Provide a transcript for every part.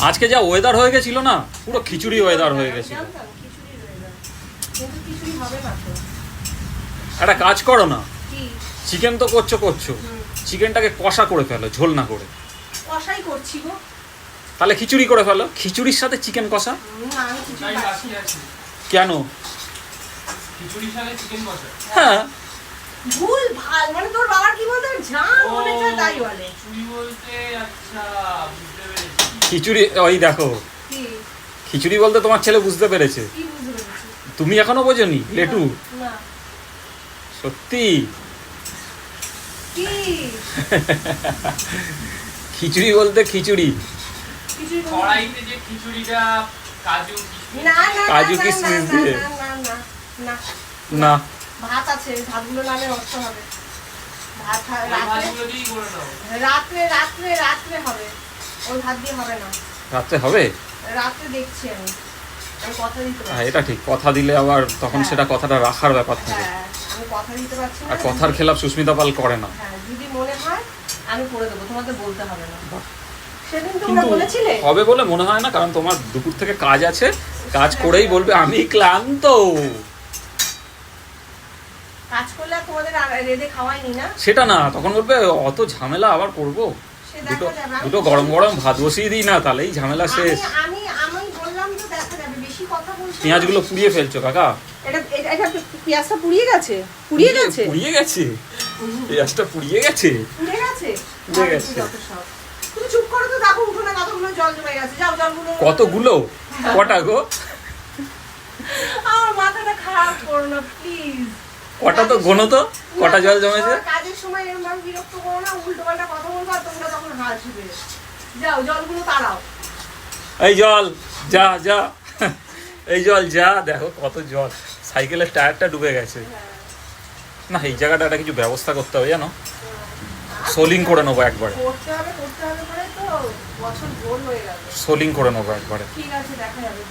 আজকে যা ওয়েদার হয়ে গেছিল না, পুরো খিচুড়ি ওয়েদার হয়ে গেছিল। একটা কাজ করো না, চিকেন তো করছো, চিকেনটাকে কষা করে ফেলো, ঝোল না করে। কষাই করছি গো। তাহলে খিচুড়ি করে ফেলো, খিচুড়ির সাথে চিকেন কষা। কেন? খিচুড়ির সাথে চিকেন কষা? হ্যাঁ। ভুল ভাল, মানে তোর বাবার কি বলতে জান মনে হয় তাই বলে। খিচুড়ি বলতে আচ্ছা বুঝতে পেরেছি। খিচুড়ি, ওই দেখো কি খিচুড়ি বলতে তোমার ছেলে বুঝতে পেরেছে, কি বুঝতে পেরেছিস? তুমি এখনো বোঝোনি লেটু? না। সত্যি কি খিচুড়ি বলতে খিচুড়ি। খিচুড়ি বলতে- কড়াইতে যে খিচুড়িটা কাজু না না কাজু না, কিশমিশ না, দিয়ে। না, না, না, না, না, ভাত আছে, ভাতগুলো নামে নষ্ট হবে। ভাত রাত্রে ভাতগুলো দিয়েই করে নাও। রাত্রে রাত্রে রাত্রে হবে, ওই ভাত দিয়ে হবে না। রাত্রে হবে? রাত্রে দেখছি আমি, আমি কথা দিতে হ্যাঁ, পারছি এটা ঠিক, কথা দিলে আবার তখন হ্যাঁ। সেটা কথাটা রাখার ব্যাপার থাকে। হ্যাঁ, আমি কথা দিতে পারছি না। আর কথার খেলাপ সুস্মিতা পাল করে না। হ্যাঁ, যদি মনে হয় আমি করে দেবো, তোমাদের বলতে হবে না। বাহ। সেদিন তোমরা কিন্তু বলেছিলে হবে বলে মনে হয় না, কারণ তোমার দুপুর থেকে কাজ আছে, কাজ করেই বলবে আমি ক্লান্ত। কাজ করলে আর তোমাদের রেঁধে খাওয়াইনি না, সেটা না, তখন বলবে অত ঝামেলা আবার করবো, সে দুটো দেখা যাবে। দুটো গরম গরম ভাত বসিয়ে দিই না, তাহলেই ঝামেলা শেষ। আমি আমি বললাম তো দেখা যাবে, বেশি কথা বলছি। পেঁয়াজগুলো পুড়িয়ে ফেলছো কাকা। এটা এটা এটা পেঁয়াজটা পুড়িয়ে গেছে, পুড়িয়ে গেছে, পুড়িয়ে গেছে, পেঁয়াজটা পুড়িয়ে গেছে। পুড়িয়ে গেছে, পুড়িয়ে গেছে। যত সব। তুমি চুপ করো তো, দেখো উঠোনে কতগুলো জল জমে গেছে, যাও জলগুলো। কতগুলো? কটা গো? আমার মাথাটা খারাপ করো না প্লিজ। কটা তো গোনো তো, কটা জল জমেছে? কাজের সময় এরকম ভাবে বিরক্ত করো না, উল্টো পাল্টা কথা বলবো আর তোমরা তখন হাসবে। যাও জলগুলো তাড়াও। এই জল যা যা, এই জল যা, দেখো কত জল, সাইকেলের টায়ারটা ডুবে গেছে। না, এই জায়গাটা একটা কিছু ব্যবস্থা করতে হবে জানো, সোলিং করে নেবো একবারে, করতে হবে করে তো বছর ভোর হয়ে গেল। সোলিং করে নেবো একবারে। ঠিক আছে, দেখা যাবে,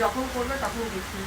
যখন করবে তখন দেখি।